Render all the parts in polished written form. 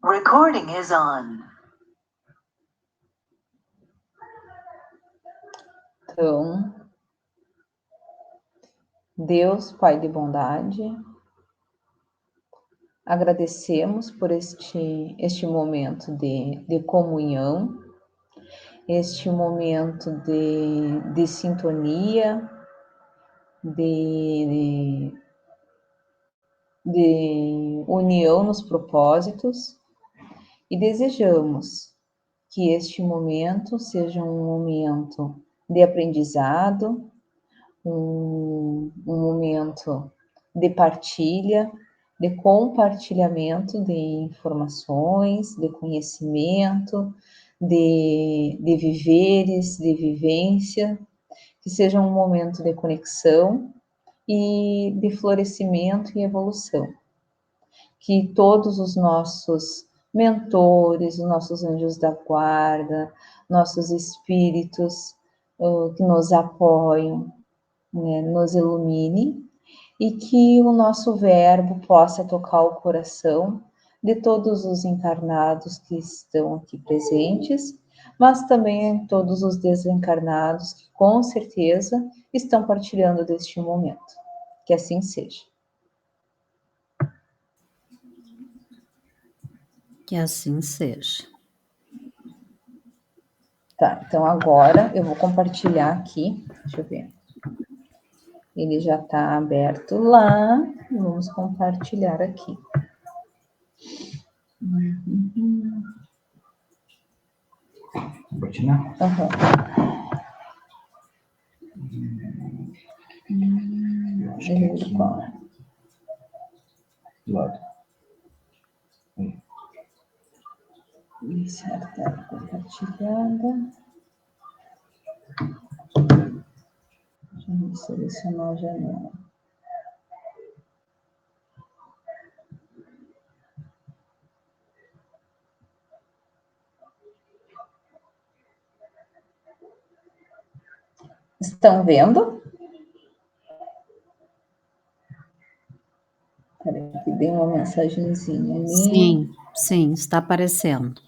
Recording is on. Então, Deus, Pai de bondade, agradecemos por este momento de comunhão, este momento de sintonia, de união nos propósitos, e desejamos que este momento seja um momento de aprendizado, um momento de partilha, de compartilhamento de informações, de conhecimento, de viveres, de vivência, que seja um momento de conexão e de florescimento e evolução. Que todos os nossos mentores, os nossos anjos da guarda, nossos espíritos que nos apoiam, né, nos ilumine, e que o nosso verbo possa tocar o coração de todos os encarnados que estão aqui presentes, mas também todos os desencarnados que com certeza estão partilhando deste momento. Que assim seja. Que assim seja. Tá, então agora eu vou compartilhar aqui, deixa eu ver. Ele já está aberto lá, vamos compartilhar aqui. Compartilhar? Deixa eu ver qual é. Do lado. Certo, tela compartilhada. Deixa eu selecionar a janela. Estão vendo? Peraí, que dei uma mensagenzinha ali. Sim, está aparecendo.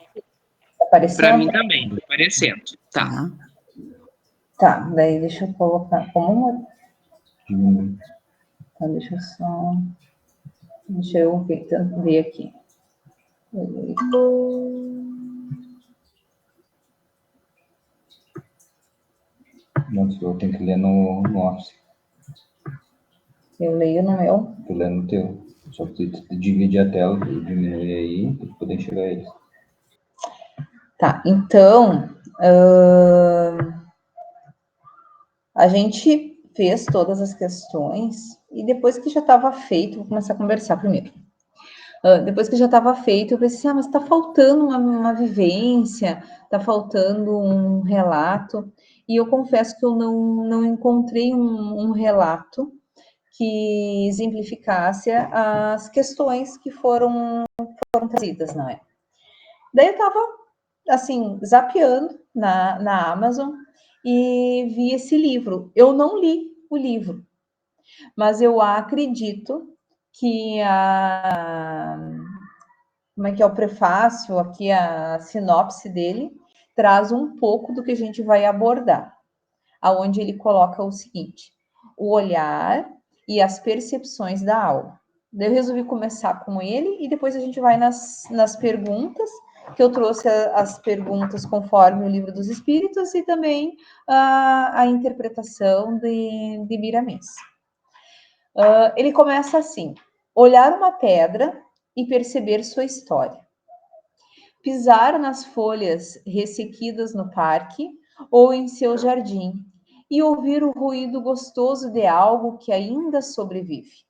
Está aparecendo? Para mim também, está aparecendo. Tá. Tá, daí deixa eu colocar como uma... Diminui. Tá, deixa eu só... Deixa eu ver aqui. Não, eu tenho que ler no Office. Eu leio no meu. Tu lê no teu. Só que tu divide a tela e diminui aí para poder enxergar eles. Tá, então... a gente fez todas as questões e depois que já estava feito, vou começar a conversar primeiro. Depois que já estava feito, eu pensei, mas está faltando uma vivência, está faltando um relato. E eu confesso que eu não encontrei um relato que exemplificasse as questões que foram trazidas, não é? Daí eu estava, assim, zapeando na Amazon e vi esse livro. Eu não li o livro, mas eu acredito que como é que é o prefácio, aqui a sinopse dele, traz um pouco do que a gente vai abordar, aonde ele coloca o seguinte: o olhar e as percepções da alma. Daí eu resolvi começar com ele e depois a gente vai nas perguntas, que eu trouxe as perguntas conforme o Livro dos Espíritos e também a interpretação de Miramês. Ele começa assim: olhar uma pedra e perceber sua história. Pisar nas folhas ressequidas no parque ou em seu jardim e ouvir o ruído gostoso de algo que ainda sobrevive.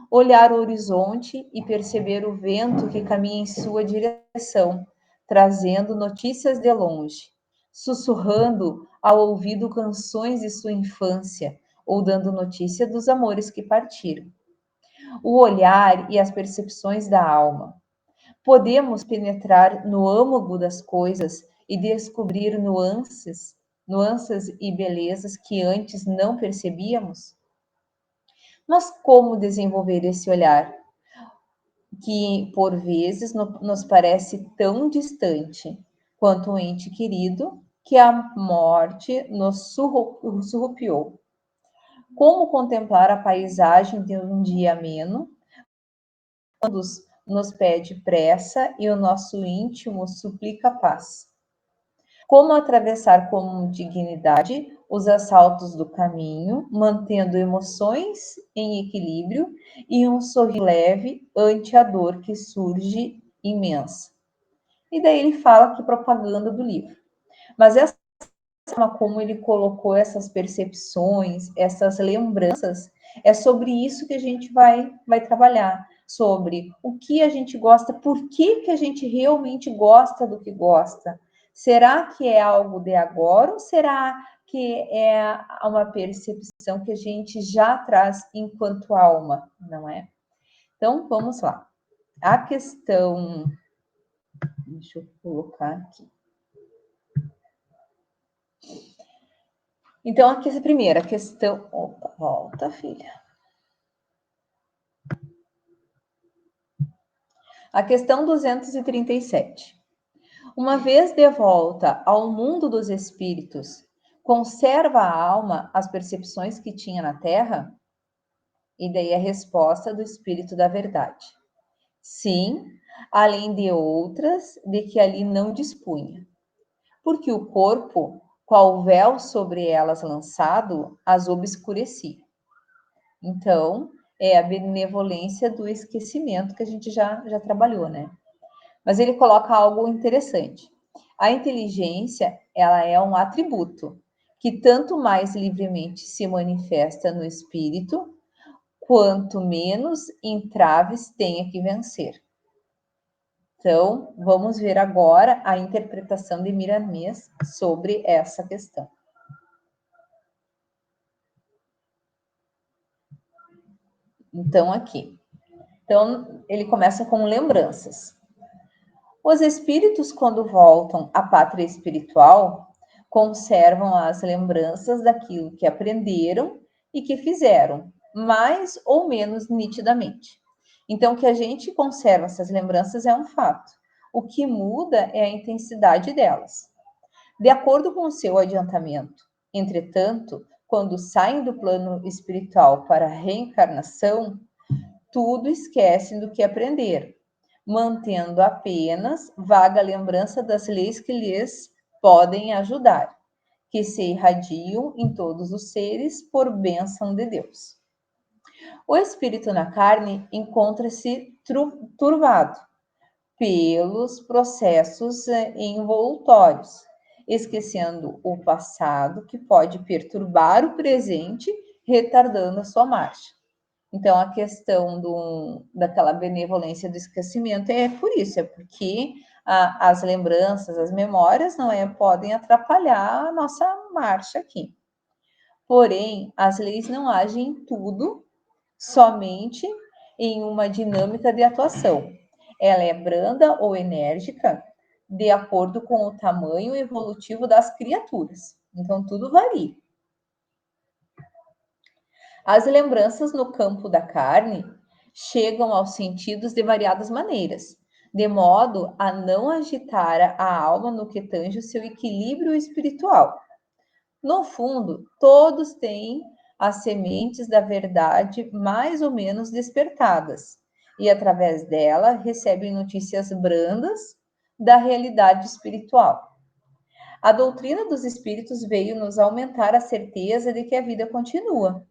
Olhar o horizonte e perceber o vento que caminha em sua direção, trazendo notícias de longe, sussurrando ao ouvido canções de sua infância ou dando notícia dos amores que partiram. O olhar e as percepções da alma. Podemos penetrar no âmago das coisas e descobrir nuances e belezas que antes não percebíamos? Mas como desenvolver esse olhar? que por vezes nos parece tão distante quanto um ente querido que a morte nos surrupiou. Como contemplar a paisagem de um dia ameno, quando nos pede pressa e o nosso íntimo suplica paz? Como atravessar com dignidade os assaltos do caminho, mantendo emoções em equilíbrio e um sorriso leve ante a dor que surge imensa? E daí ele fala aqui propaganda do livro. Mas essa forma como ele colocou essas percepções, essas lembranças, é sobre isso que a gente vai trabalhar, sobre o que a gente gosta, por que a gente realmente gosta do que gosta. Será que é algo de agora ou será que é uma percepção que a gente já traz enquanto alma, não é? Então, vamos lá. A questão... Deixa eu colocar aqui. Então, aqui essa primeira questão... Opa, volta, filha. A questão 237. Uma vez de volta ao mundo dos espíritos, conserva a alma as percepções que tinha na Terra? E daí a resposta do Espírito da Verdade. Sim, além de outras de que ali não dispunha. Porque o corpo, qual véu sobre elas lançado, as obscurecia. Então, é a benevolência do esquecimento que a gente já trabalhou, né? Mas ele coloca algo interessante. A inteligência, ela é um atributo que tanto mais livremente se manifesta no espírito, quanto menos entraves tenha que vencer. Então, vamos ver agora a interpretação de Miramês sobre essa questão. Então, aqui. Então, ele começa com lembranças. Os espíritos, quando voltam à pátria espiritual, conservam as lembranças daquilo que aprenderam e que fizeram, mais ou menos nitidamente. Então, que a gente conserva essas lembranças é um fato. O que muda é a intensidade delas. De acordo com o seu adiantamento. Entretanto, quando saem do plano espiritual para a reencarnação, tudo esquecem do que aprenderam, mantendo apenas vaga lembrança das leis que lhes podem ajudar, que se irradiam em todos os seres por bênção de Deus. O espírito na carne encontra-se turvado pelos processos involutórios, esquecendo o passado que pode perturbar o presente, retardando a sua marcha. Então, a questão daquela benevolência do esquecimento é por isso, é porque as lembranças, as memórias, podem atrapalhar a nossa marcha aqui. Porém, as leis não agem em tudo, somente em uma dinâmica de atuação. Ela é branda ou enérgica, de acordo com o tamanho evolutivo das criaturas. Então, tudo varia. As lembranças no campo da carne chegam aos sentidos de variadas maneiras, de modo a não agitar a alma no que tange o seu equilíbrio espiritual. No fundo, todos têm as sementes da verdade mais ou menos despertadas, e através dela recebem notícias brandas da realidade espiritual. A doutrina dos espíritos veio nos aumentar a certeza de que a vida continua.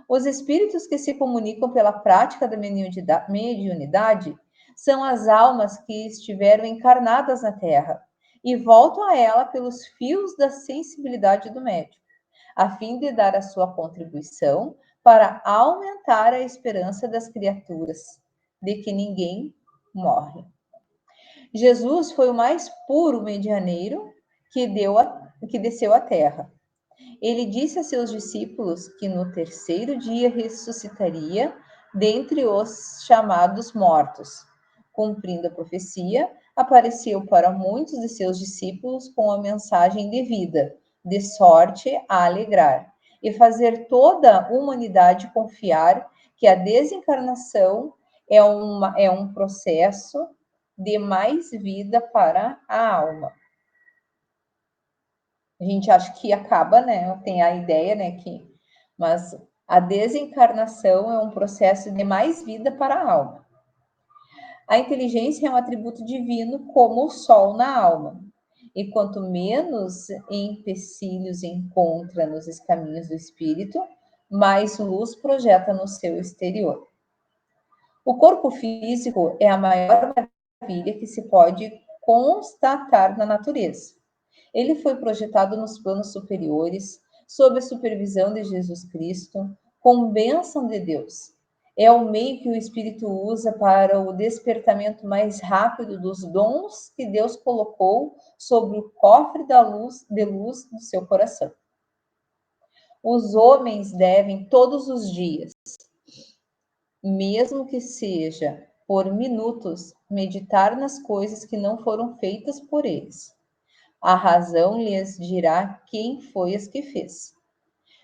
Os espíritos que se comunicam pela prática da mediunidade são as almas que estiveram encarnadas na Terra e voltam a ela pelos fios da sensibilidade do médium, a fim de dar a sua contribuição para aumentar a esperança das criaturas de que ninguém morre. Jesus foi o mais puro medianeiro que desceu à Terra. Ele disse a seus discípulos que no terceiro dia ressuscitaria dentre os chamados mortos. Cumprindo a profecia, apareceu para muitos de seus discípulos com a mensagem de vida, de sorte a alegrar, e fazer toda a humanidade confiar que a desencarnação é um processo de mais vida para a alma. A gente acha que acaba, né? Tem a ideia, né? Mas a desencarnação é um processo de mais vida para a alma. A inteligência é um atributo divino como o sol na alma. E quanto menos empecilhos encontra nos caminhos do espírito, mais luz projeta no seu exterior. O corpo físico é a maior maravilha que se pode constatar na natureza. Ele foi projetado nos planos superiores, sob a supervisão de Jesus Cristo, com bênção de Deus. É o meio que o Espírito usa para o despertamento mais rápido dos dons que Deus colocou sobre o cofre de luz do seu coração. Os homens devem todos os dias, mesmo que seja por minutos, meditar nas coisas que não foram feitas por eles. A razão lhes dirá quem foi as que fez.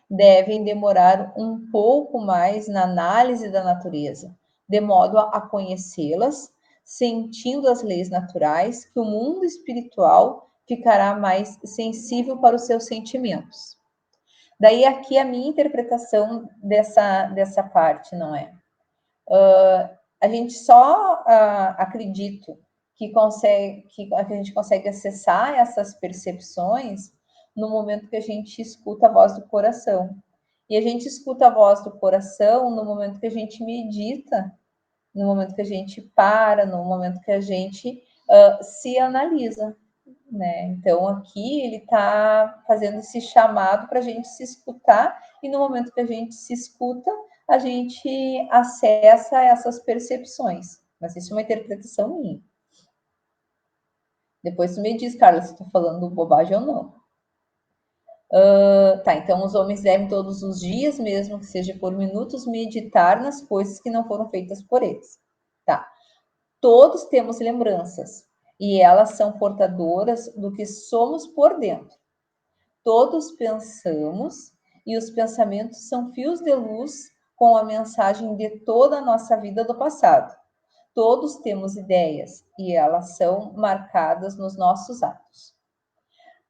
Devem demorar um pouco mais na análise da natureza, de modo a conhecê-las, sentindo as leis naturais, que o mundo espiritual ficará mais sensível para os seus sentimentos. Daí aqui a minha interpretação dessa parte, não é? A gente só acredita que a gente consegue acessar essas percepções no momento que a gente escuta a voz do coração. E a gente escuta a voz do coração no momento que a gente medita, no momento que a gente para, no momento que a gente se analisa, né? Então, aqui ele está fazendo esse chamado para a gente se escutar, e no momento que a gente se escuta, a gente acessa essas percepções. Mas isso é uma interpretação minha. Depois tu me diz, Carla, se estou falando bobagem ou não. Tá, então os homens devem todos os dias, mesmo que seja por minutos, meditar nas coisas que não foram feitas por eles. Tá. Todos temos lembranças, e elas são portadoras do que somos por dentro. Todos pensamos, e os pensamentos são fios de luz com a mensagem de toda a nossa vida do passado. Todos temos ideias, e elas são marcadas nos nossos atos.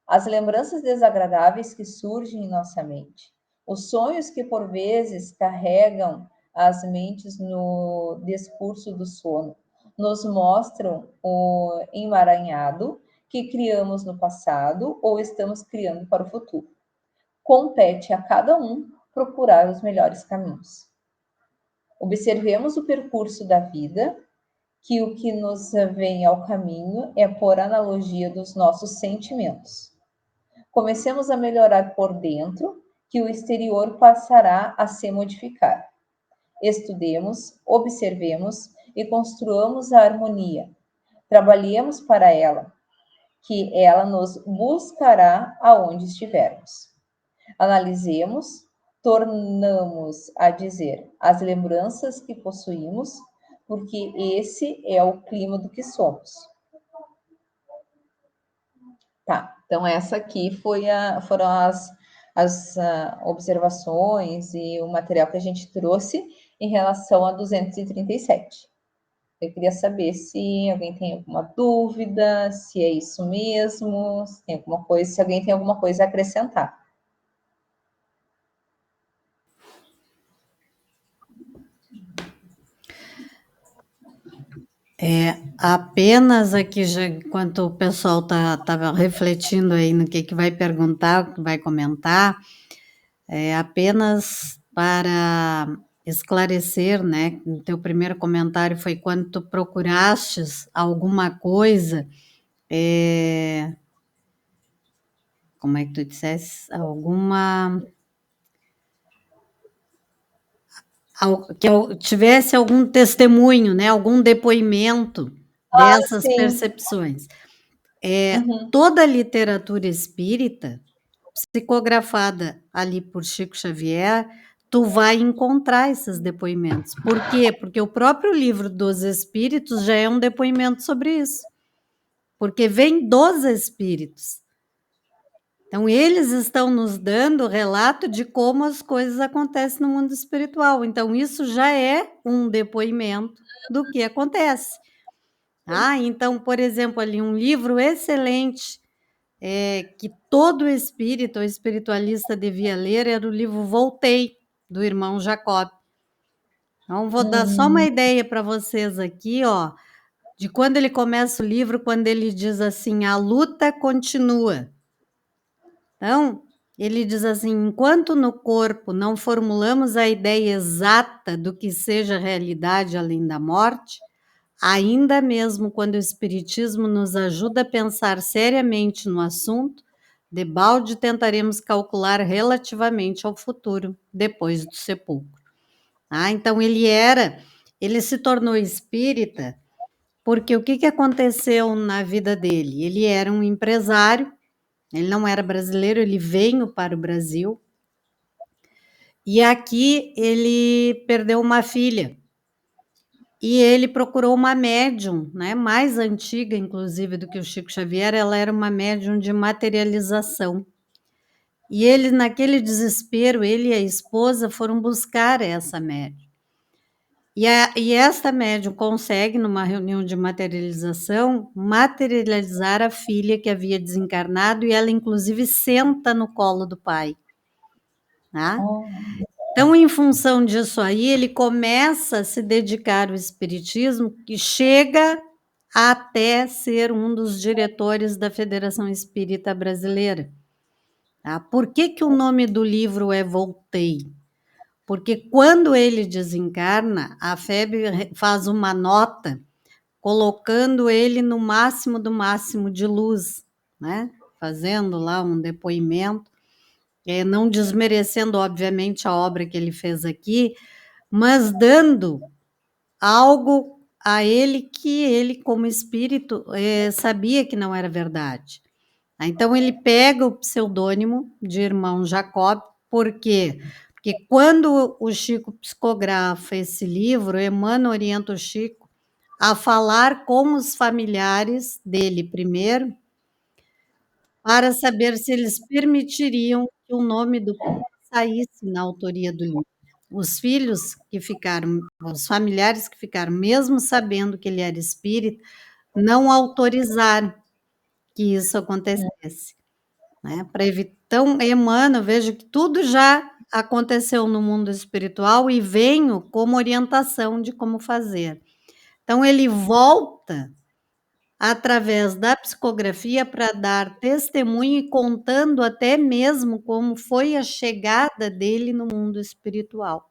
As lembranças desagradáveis que surgem em nossa mente, os sonhos que por vezes carregam as mentes no discurso do sono, nos mostram o emaranhado que criamos no passado ou estamos criando para o futuro. Compete a cada um procurar os melhores caminhos. Observemos o percurso da vida, que o que nos vem ao caminho é por analogia dos nossos sentimentos. Comecemos a melhorar por dentro, que o exterior passará a se modificar. Estudemos, observemos e construamos a harmonia. Trabalhemos para ela, que ela nos buscará aonde estivermos. Analisemos, tornamos a dizer as lembranças que possuímos, porque esse é o clima do que somos. Tá, então essa aqui foram as observações e o material que a gente trouxe em relação a 237. Eu queria saber se alguém tem alguma dúvida, se é isso mesmo, se tem alguma coisa, se alguém tem alguma coisa a acrescentar. Apenas aqui, já, enquanto o pessoal estava refletindo aí no que vai perguntar, o que vai comentar, apenas para esclarecer, né? O teu primeiro comentário foi quando tu procurastes alguma coisa, como é que tu dissesse? Que eu tivesse algum testemunho, né? Algum depoimento dessas percepções. Toda a literatura espírita, psicografada ali por Chico Xavier, tu vai encontrar esses depoimentos. Por quê? Porque o próprio livro dos Espíritos já é um depoimento sobre isso. Porque vem dos Espíritos. Então, eles estão nos dando relato de como as coisas acontecem no mundo espiritual. Então, isso já é um depoimento do que acontece. Então, por exemplo, ali um livro excelente que todo espírita ou espiritualista devia ler era o livro Voltei, do irmão Jacob. Então, vou dar só uma ideia para vocês aqui, de quando ele começa o livro, quando ele diz assim, a luta continua. Então, ele diz assim, enquanto no corpo não formulamos a ideia exata do que seja realidade além da morte, ainda mesmo quando o Espiritismo nos ajuda a pensar seriamente no assunto, debalde tentaremos calcular relativamente ao futuro, depois do sepulcro. Então, ele se tornou espírita, porque o que aconteceu na vida dele? Ele era um empresário, ele não era brasileiro, ele veio para o Brasil, e aqui ele perdeu uma filha, e ele procurou uma médium, né, mais antiga, inclusive, do que o Chico Xavier, ela era uma médium de materialização. E ele, naquele desespero, ele e a esposa foram buscar essa médium. E esta médium consegue, numa reunião de materialização, materializar a filha que havia desencarnado, e ela, inclusive, senta no colo do pai. Então, em função disso aí, ele começa a se dedicar ao espiritismo e chega até ser um dos diretores da Federação Espírita Brasileira. Por que o nome do livro é Voltei? Porque quando ele desencarna, a FEB faz uma nota colocando ele no máximo do máximo de luz, né? Fazendo lá um depoimento, não desmerecendo, obviamente, a obra que ele fez aqui, mas dando algo a ele que ele, como espírito, sabia que não era verdade. Então, ele pega o pseudônimo de irmão Jacob, por quê? Porque quando o Chico psicografa esse livro, Emmanuel orienta o Chico a falar com os familiares dele primeiro, para saber se eles permitiriam que o nome do pai saísse na autoria do livro. Os filhos que ficaram, os familiares que ficaram, mesmo sabendo que ele era espírita, não autorizaram que isso acontecesse. Para evitar. Então, Emmanuel, vejo que tudo já aconteceu no mundo espiritual e venho como orientação de como fazer. Então, ele volta através da psicografia para dar testemunho e contando até mesmo como foi a chegada dele no mundo espiritual.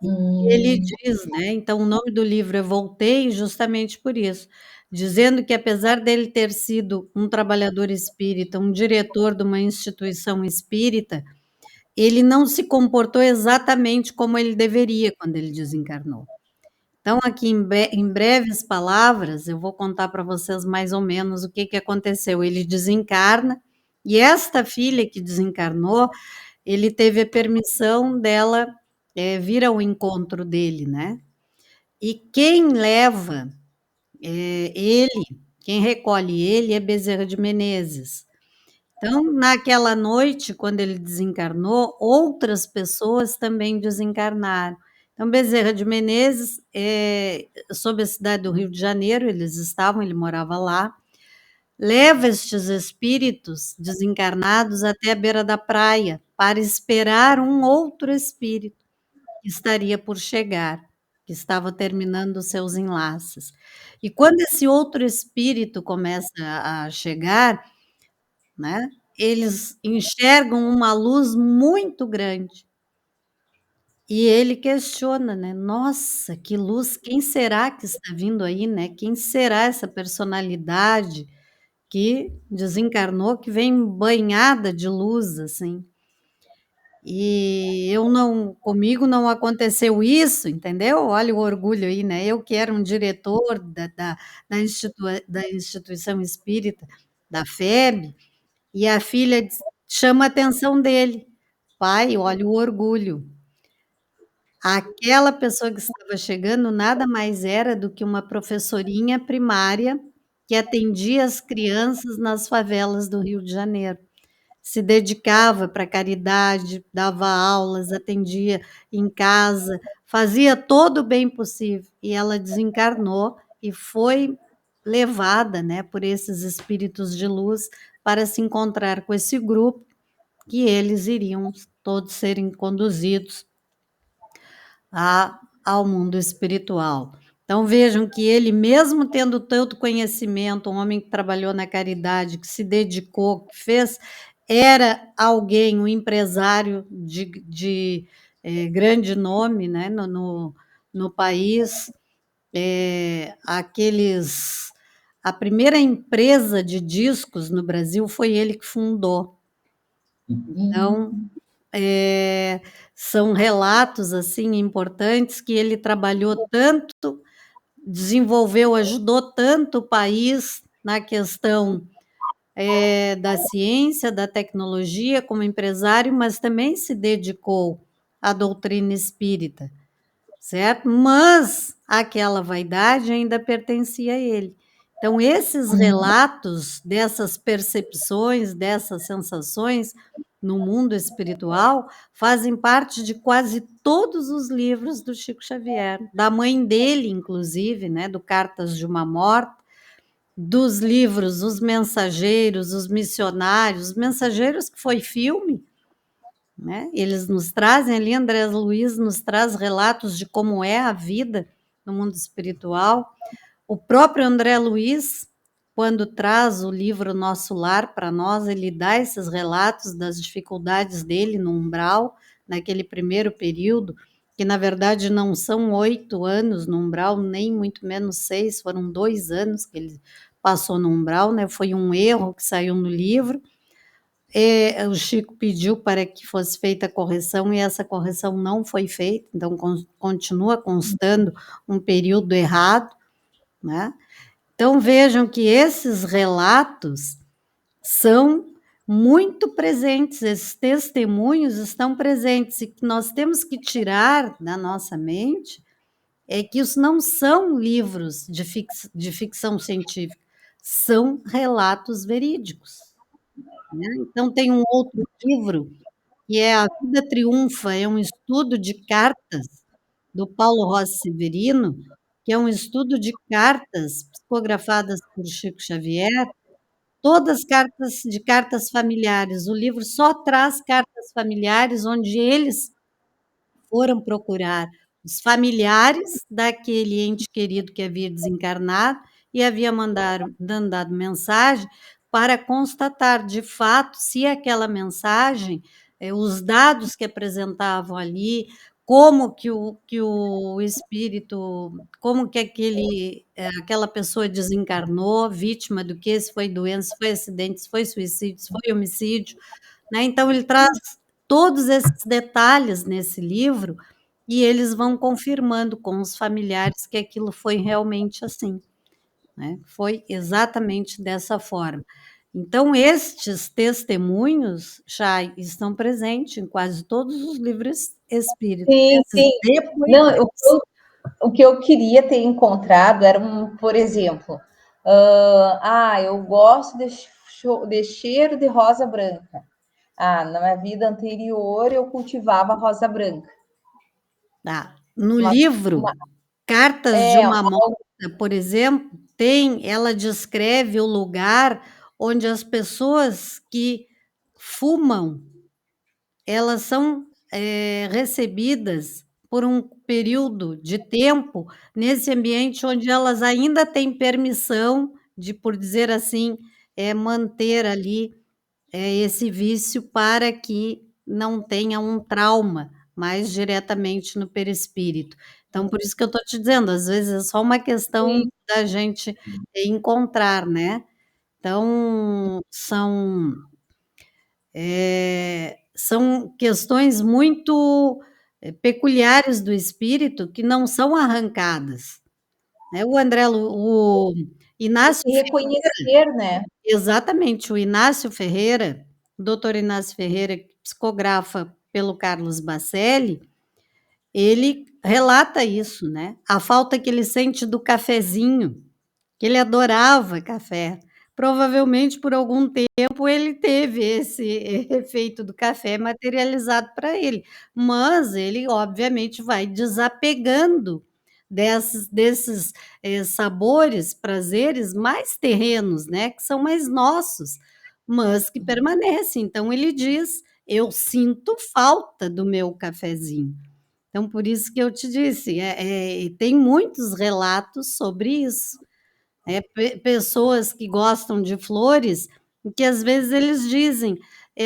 E ele diz, né? Então, o nome do livro é Voltei, justamente por isso, dizendo que apesar dele ter sido um trabalhador espírita, um diretor de uma instituição espírita, ele não se comportou exatamente como ele deveria quando ele desencarnou. Então, aqui em breves palavras, eu vou contar para vocês mais ou menos o que aconteceu. Ele desencarna, e esta filha que desencarnou, ele teve a permissão dela vir ao encontro dele, né? E quem leva ele, quem recolhe ele é Bezerra de Menezes. Então, naquela noite, quando ele desencarnou, outras pessoas também desencarnaram. Então, Bezerra de Menezes, sob a cidade do Rio de Janeiro, ele morava lá, leva estes espíritos desencarnados até a beira da praia, para esperar um outro espírito que estaria por chegar, que estava terminando os seus enlaces. E quando esse outro espírito começa a chegar, né, eles enxergam uma luz muito grande. E ele questiona, né? Nossa, que luz, quem será que está vindo aí, né? Quem será essa personalidade que desencarnou, que vem banhada de luz, assim? E comigo não aconteceu isso, entendeu? Olha o orgulho aí, né? Eu que era um diretor da instituição espírita, da FEB, e a filha chama a atenção dele. Pai, olha o orgulho. Aquela pessoa que estava chegando nada mais era do que uma professorinha primária que atendia as crianças nas favelas do Rio de Janeiro. Se dedicava para a caridade, dava aulas, atendia em casa, fazia todo o bem possível. E ela desencarnou e foi levada, né, por esses espíritos de luz para se encontrar com esse grupo, que eles iriam todos serem conduzidos ao mundo espiritual. Então vejam que ele, mesmo tendo tanto conhecimento, um homem que trabalhou na caridade, que se dedicou, que fez, era alguém, um empresário de grande nome, né, no país, a primeira empresa de discos no Brasil foi ele que fundou. Então, são relatos assim importantes que ele trabalhou tanto, desenvolveu, ajudou tanto o país na questão da ciência, da tecnologia como empresário, mas também se dedicou à doutrina espírita, certo? Mas aquela vaidade ainda pertencia a ele. Então, esses relatos dessas percepções, dessas sensações no mundo espiritual fazem parte de quase todos os livros do Chico Xavier, da mãe dele, inclusive, né, do Cartas de uma Morta, dos livros Os Mensageiros, Os Missionários, Os Mensageiros que foi filme, né? Eles nos trazem ali, André Luiz nos traz relatos de como é a vida no mundo espiritual. O próprio André Luiz, quando traz o livro Nosso Lar para nós, ele dá esses relatos das dificuldades dele no umbral, naquele primeiro período, que na verdade não são 8 anos no umbral, nem muito menos 6, foram 2 anos que ele passou no umbral, né? Foi um erro que saiu no livro. O Chico pediu para que fosse feita a correção e essa correção não foi feita, então continua constando um período errado, né? Então vejam que esses relatos são muito presentes, esses testemunhos estão presentes e que nós temos que tirar da nossa mente é que isso não são livros de ficção científica, são relatos verídicos, né? Então tem um outro livro que é A Vida Triunfa, é um estudo de cartas do Paulo Rossi Severino, que é um estudo de cartas psicografadas por Chico Xavier, todas cartas familiares. O livro só traz cartas familiares onde eles foram procurar os familiares daquele ente querido que havia desencarnado e havia mandado mensagem para constatar de fato se aquela mensagem, os dados que apresentavam ali, como que o espírito, como que aquela pessoa desencarnou, vítima do que, se foi doença, se foi acidente, se foi suicídio, se foi homicídio, né? Então ele traz todos esses detalhes nesse livro e eles vão confirmando com os familiares que aquilo foi realmente assim, né? Foi exatamente dessa forma. Então, estes testemunhos já estão presentes em quase todos os livros espíritas. Sim, sim. Não, o que eu queria ter encontrado era, por exemplo, eu gosto de cheiro de rosa branca. Na minha vida anterior eu cultivava rosa branca. No livro Cartas de uma Morta, por exemplo, ela descreve o lugar onde as pessoas que fumam, elas são recebidas por um período de tempo nesse ambiente onde elas ainda têm permissão de, por dizer assim, manter ali esse vício para que não tenha um trauma mais diretamente no perispírito. Então, por isso que eu estou te dizendo, às vezes é só uma questão da gente encontrar, né? Então, são questões muito peculiares do espírito que não são arrancadas, né? O Inácio reconhecer, Ferreira, né? Exatamente, o Inácio Ferreira, o doutor Inácio Ferreira, que psicografa pelo Carlos Bacelli, ele relata isso, né? A falta que ele sente do cafezinho, que ele adorava café. Provavelmente, por algum tempo, ele teve esse efeito do café materializado para ele, mas ele, obviamente, vai desapegando desses sabores, prazeres mais terrenos, né, que são mais nossos, mas que permanecem. Então ele diz: "Eu sinto falta do meu cafezinho". Então, por isso que eu te disse, tem muitos relatos sobre isso. Pessoas que gostam de flores, que às vezes eles dizem: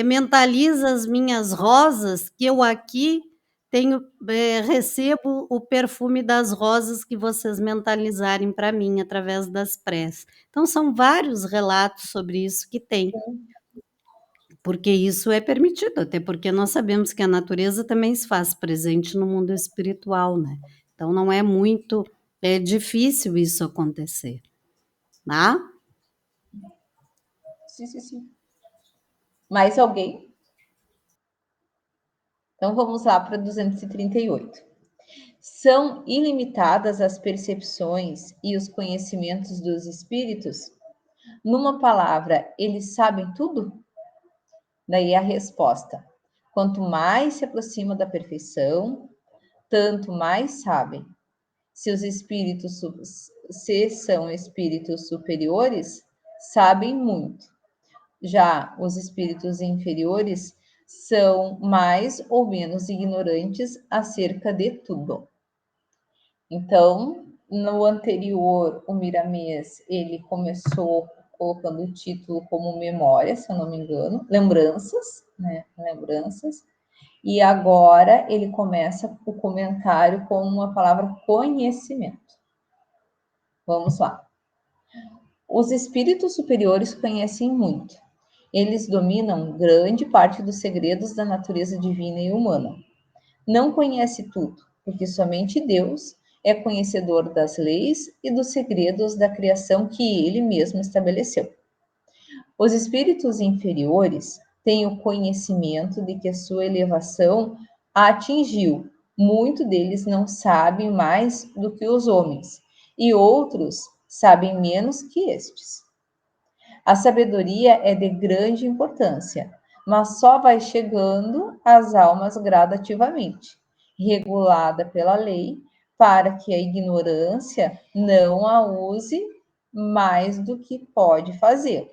"Mentaliza as minhas rosas, que eu aqui tenho recebo o perfume das rosas que vocês mentalizarem para mim através das preces". Então são vários relatos sobre isso que tem. Porque isso é permitido, até porque nós sabemos que a natureza também se faz presente no mundo espiritual, né. Então não é muito, difícil isso acontecer, tá? Sim, sim, sim. Mais alguém? Então vamos lá para 238. São ilimitadas as percepções e os conhecimentos dos espíritos? Numa palavra, eles sabem tudo? Daí a resposta: quanto mais se aproxima da perfeição, tanto mais sabem. Se os espíritos se são espíritos superiores, sabem muito. Já os espíritos inferiores são mais ou menos ignorantes acerca de tudo. Então, no anterior, o Miramês, ele começou colocando o título como memória, se eu não me engano, lembranças, né? Lembranças. E agora ele começa o comentário com uma palavra conhecimento. Vamos lá. Os espíritos superiores conhecem muito. Eles dominam grande parte dos segredos da natureza divina e humana. Não conhece tudo, porque somente Deus é conhecedor das leis e dos segredos da criação que ele mesmo estabeleceu. Os espíritos inferiores têm o conhecimento de que a sua elevação a atingiu. Muitos deles não sabem mais do que os homens, e outros sabem menos que estes. A sabedoria é de grande importância, mas só vai chegando às almas gradativamente, regulada pela lei, para que a ignorância não a use mais do que pode fazer.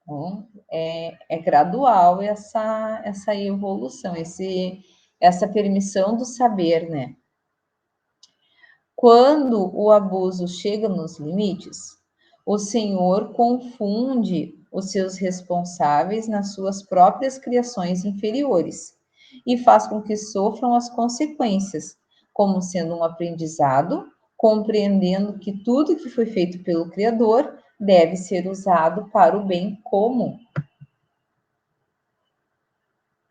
Então, é gradual essa evolução, essa permissão do saber, né? Quando o abuso chega nos limites, o Senhor confunde os seus responsáveis nas suas próprias criações inferiores e faz com que sofram as consequências, como sendo um aprendizado, compreendendo que tudo que foi feito pelo Criador deve ser usado para o bem comum.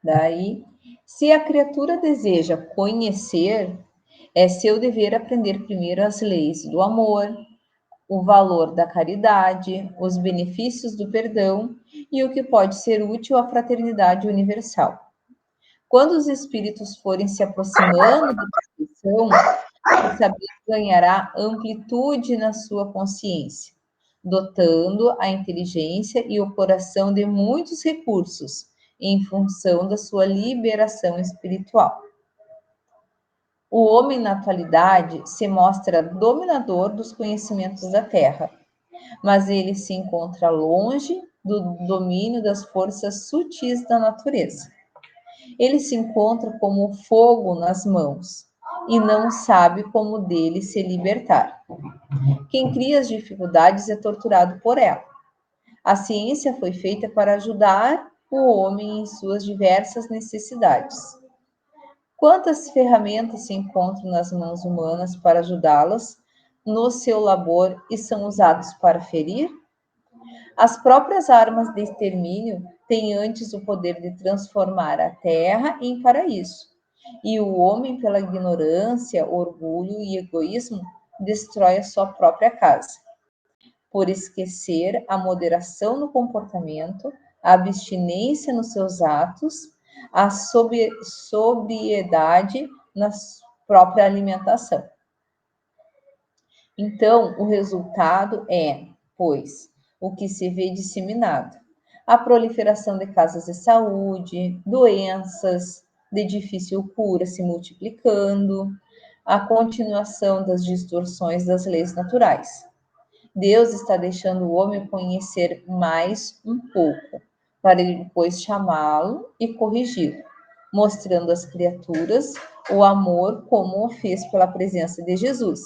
Daí, se a criatura deseja conhecer, é seu dever aprender primeiro as leis do amor, o valor da caridade, os benefícios do perdão e o que pode ser útil à fraternidade universal. Quando os espíritos forem se aproximando da perfeição, o saber ganhará amplitude na sua consciência, dotando a inteligência e o coração de muitos recursos em função da sua liberação espiritual. O homem, na atualidade, se mostra dominador dos conhecimentos da Terra, mas ele se encontra longe do domínio das forças sutis da natureza. Ele se encontra como fogo nas mãos e não sabe como dele se libertar. Quem cria as dificuldades é torturado por ela. A ciência foi feita para ajudar o homem em suas diversas necessidades. Quantas ferramentas se encontram nas mãos humanas para ajudá-las no seu labor e são usadas para ferir? As próprias armas de extermínio têm antes o poder de transformar a terra em paraíso. E o homem, pela ignorância, orgulho e egoísmo, destrói a sua própria casa. Por esquecer a moderação no comportamento, a abstinência nos seus atos, a sobriedade na própria alimentação. Então, o resultado é, pois, o que se vê disseminado: a proliferação de casas de saúde, doenças de difícil cura se multiplicando, a continuação das distorções das leis naturais. Deus está deixando o homem conhecer mais um pouco, para ele depois chamá-lo e corrigi-lo, mostrando às criaturas o amor como o fez pela presença de Jesus,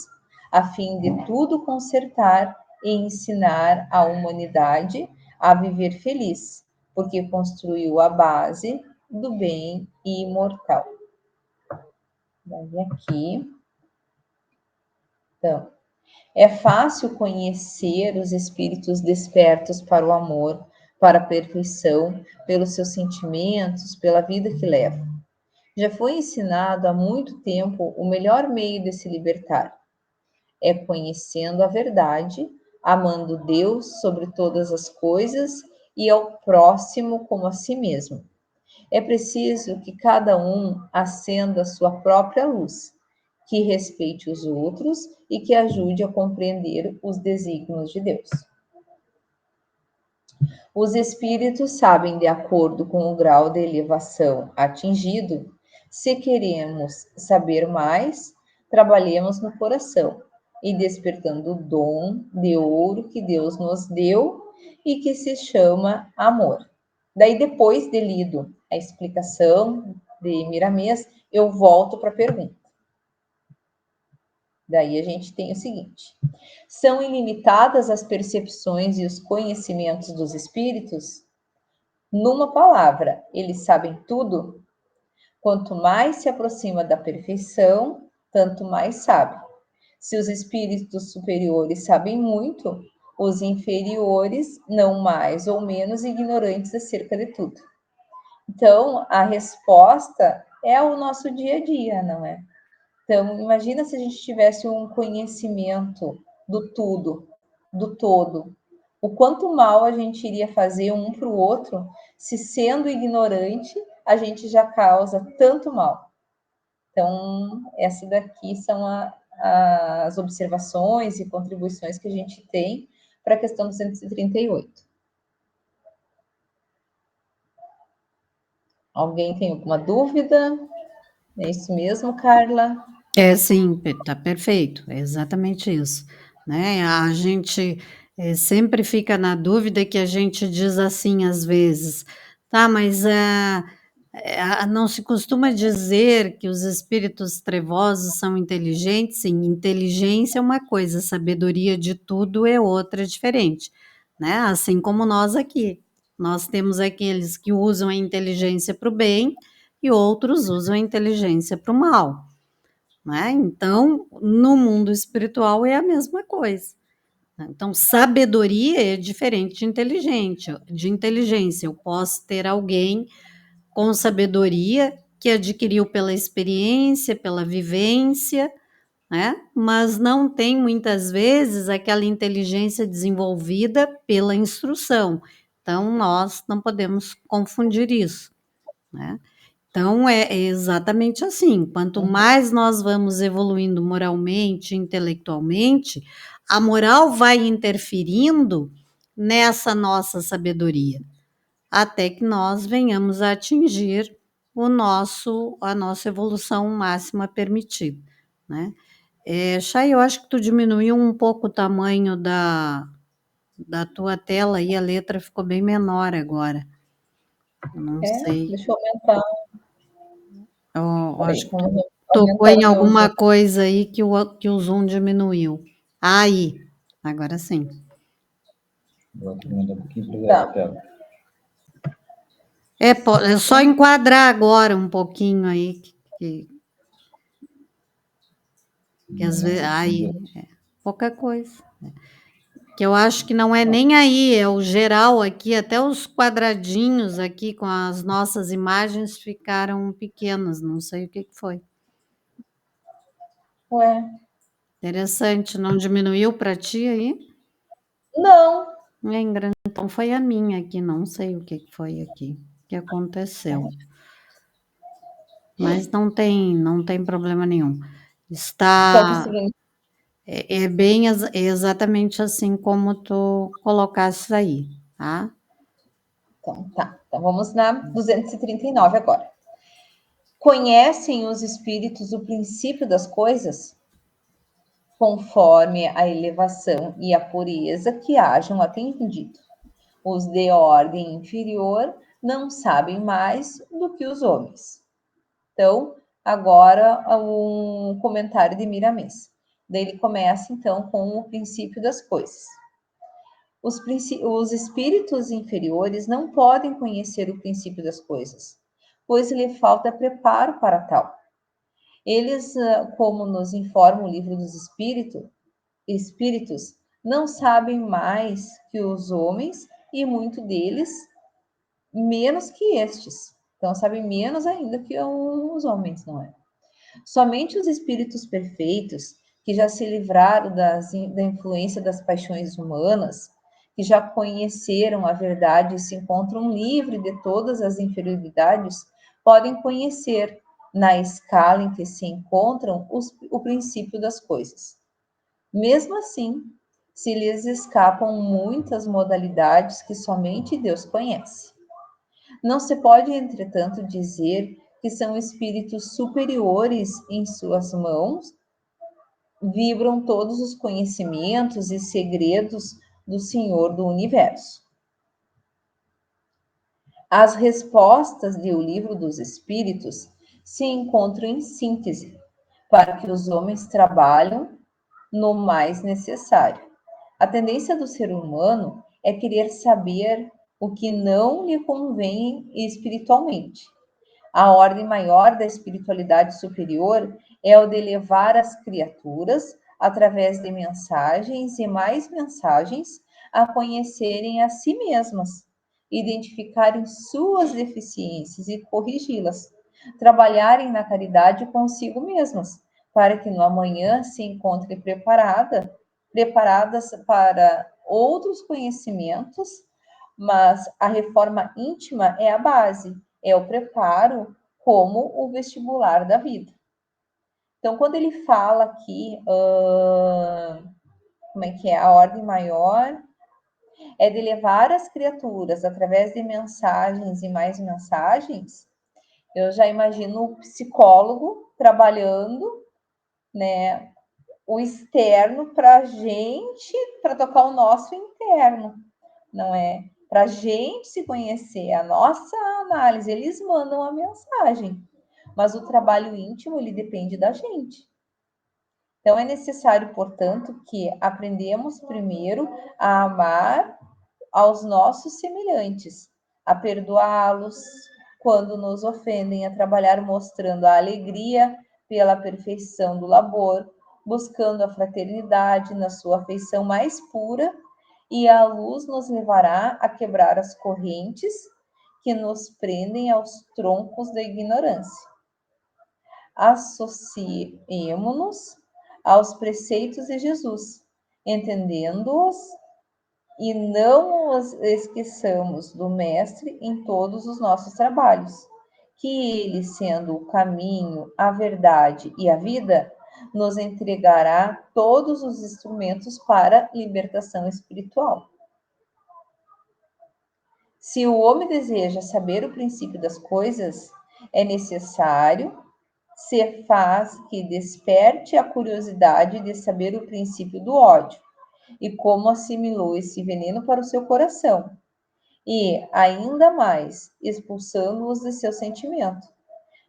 a fim de tudo consertar e ensinar a humanidade a viver feliz, porque construiu a base do bem imortal. Daí aqui, então, é fácil conhecer os espíritos despertos para o amor, para a perfeição, pelos seus sentimentos, pela vida que levam. Já foi ensinado há muito tempo o melhor meio de se libertar. É conhecendo a verdade, amando Deus sobre todas as coisas e ao próximo como a si mesmo. É preciso que cada um acenda a sua própria luz, que respeite os outros e que ajude a compreender os desígnios de Deus. Os espíritos sabem, de acordo com o grau de elevação atingido, se queremos saber mais, trabalhemos no coração e despertando o dom de ouro que Deus nos deu e que se chama amor. Daí, depois de lido a explicação de Miramês, eu volto para a pergunta. Daí a gente tem o seguinte: são ilimitadas as percepções e os conhecimentos dos espíritos? Numa palavra, eles sabem tudo? Quanto mais se aproxima da perfeição, tanto mais sabe. Se os espíritos superiores sabem muito, os inferiores não mais ou menos ignorantes acerca de tudo. Então, a resposta é o nosso dia a dia, não é? Então, imagina se a gente tivesse um conhecimento do tudo, do todo. O quanto mal a gente iria fazer um para o outro, se sendo ignorante, a gente já causa tanto mal. Então, essa daqui são as observações e contribuições que a gente tem para a questão 238. Alguém tem alguma dúvida? É isso mesmo, Carla? É, sim, está perfeito, é exatamente isso, né? A gente sempre fica na dúvida que a gente diz assim às vezes, tá, mas não se costuma dizer que os espíritos trevosos são inteligentes? Sim, inteligência é uma coisa, sabedoria de tudo é outra, diferente, né? Assim como nós aqui, nós temos aqueles que usam a inteligência para o bem e outros usam a inteligência para o mal. Né? Então, no mundo espiritual é a mesma coisa. Então, sabedoria é diferente de inteligência. Eu posso ter alguém com sabedoria que adquiriu pela experiência, pela vivência, né? Mas não tem muitas vezes aquela inteligência desenvolvida pela instrução. Então, nós não podemos confundir isso, né? Então, é exatamente assim, quanto mais nós vamos evoluindo moralmente, intelectualmente, a moral vai interferindo nessa nossa sabedoria, até que nós venhamos a atingir a nossa evolução máxima permitida, né? Chay, eu acho que tu diminuiu um pouco o tamanho da tua tela e a letra ficou bem menor agora. Não sei. Deixa eu aumentar. Acho que tocou em alguma coisa aí que o zoom diminuiu. Aí, agora sim. Vou aumentar um pouquinho para a tela. É só enquadrar agora um pouquinho aí, que às vezes, aí, pouca coisa. Que eu acho que não é nem aí, é o geral aqui, até os quadradinhos aqui com as nossas imagens ficaram pequenos, não sei o que foi. Ué. Interessante, não diminuiu para ti aí? Não. Então foi a minha aqui, não sei o que foi aqui, que aconteceu. Mas não tem problema nenhum. Tá conseguindo É bem exatamente assim como tu colocaste aí, tá? Então, tá. Então, vamos na 239 agora. Conhecem os espíritos o princípio das coisas? Conforme a elevação e a pureza que hajam atendido. Os de ordem inferior não sabem mais do que os homens. Então, agora um comentário de Miramês. Daí ele começa, então, com o princípio das coisas. Os espíritos inferiores não podem conhecer o princípio das coisas, pois lhe falta preparo para tal. Eles, como nos informa o livro dos espíritos, não sabem mais que os homens e muito deles menos que estes. Então, sabem menos ainda que os homens, não é? Somente os espíritos perfeitos, que já se livraram da influência das paixões humanas, que já conheceram a verdade e se encontram livres de todas as inferioridades, podem conhecer, na escala em que se encontram, o princípio das coisas. Mesmo assim, se lhes escapam muitas modalidades que somente Deus conhece. Não se pode, entretanto, dizer que são espíritos superiores em suas mãos, vibram todos os conhecimentos e segredos do Senhor do Universo. As respostas do Livro dos Espíritos se encontram em síntese, para que os homens trabalhem no mais necessário. A tendência do ser humano é querer saber o que não lhe convém espiritualmente. A ordem maior da espiritualidade superior é o de levar as criaturas, através de mensagens e mais mensagens, a conhecerem a si mesmas, identificarem suas deficiências e corrigi-las, trabalharem na caridade consigo mesmas, para que no amanhã se encontrem preparadas para outros conhecimentos, mas a reforma íntima é a base, é o preparo como o vestibular da vida. Então, quando ele fala aqui, como é que é? A ordem maior é de levar as criaturas através de mensagens e mais mensagens. Eu já imagino o psicólogo trabalhando, né, o externo para a gente, para tocar o nosso interno, não é? Para a gente se conhecer, a nossa análise, eles mandam a mensagem, mas o trabalho íntimo, ele depende da gente. Então, é necessário, portanto, que aprendemos primeiro a amar aos nossos semelhantes, a perdoá-los quando nos ofendem, a trabalhar mostrando a alegria pela perfeição do labor, buscando a fraternidade na sua afeição mais pura, e a luz nos levará a quebrar as correntes que nos prendem aos troncos da ignorância. Associemo-nos aos preceitos de Jesus, entendendo-os, e não os esqueçamos do Mestre em todos os nossos trabalhos, que ele, sendo o caminho, a verdade e a vida, nos entregará todos os instrumentos para libertação espiritual. Se o homem deseja saber o princípio das coisas, é necessário se faz que desperte a curiosidade de saber o princípio do ódio e como assimilou esse veneno para o seu coração, e, ainda mais, expulsando-os de seu sentimento.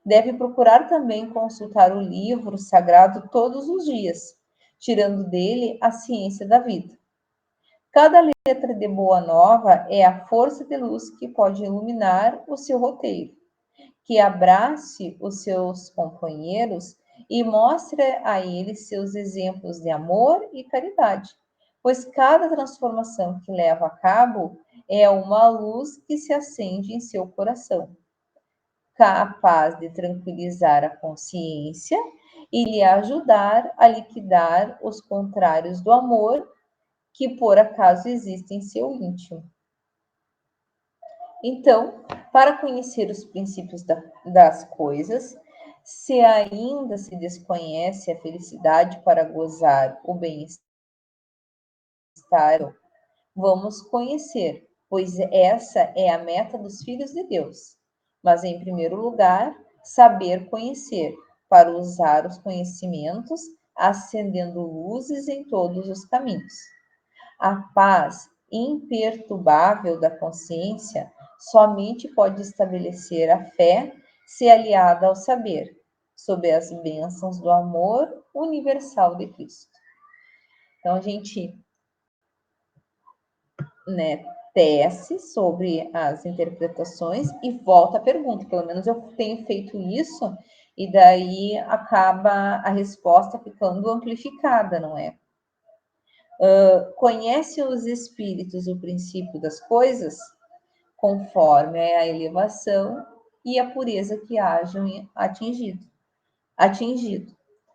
Deve procurar também consultar o livro sagrado todos os dias, tirando dele a ciência da vida. Cada letra de Boa Nova é a força de luz que pode iluminar o seu roteiro, que abrace os seus companheiros e mostre a eles seus exemplos de amor e caridade, pois cada transformação que leva a cabo é uma luz que se acende em seu coração, capaz de tranquilizar a consciência e lhe ajudar a liquidar os contrários do amor que por acaso existem em seu íntimo. Então, para conhecer os princípios das coisas, Se ainda se desconhece a felicidade para gozar o bem-estar, vamos conhecer, pois essa é a meta dos filhos de Deus. Mas, em primeiro lugar, saber conhecer, para usar os conhecimentos, acendendo luzes em todos os caminhos. A paz imperturbável da consciência somente pode estabelecer a fé se aliada ao saber, sob as bênçãos do amor universal de Cristo. Então, a gente, tece sobre as interpretações e volta à pergunta. Pelo menos eu tenho feito isso, e daí acaba a resposta ficando amplificada, não é? Conhece os espíritos o princípio das coisas, conforme a elevação e a pureza que hajam atingido.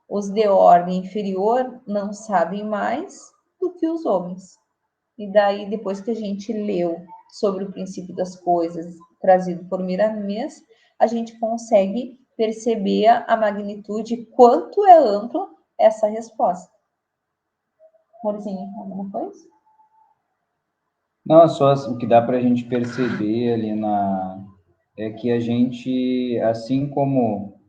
Os de ordem inferior não sabem mais do que os homens. E daí, depois que a gente leu sobre o princípio das coisas, trazido por Miramês, a gente consegue perceber a magnitude, quanto é ampla essa resposta. Morzinho, alguma coisa? Não, só o que dá para a gente perceber ali é que a gente, assim como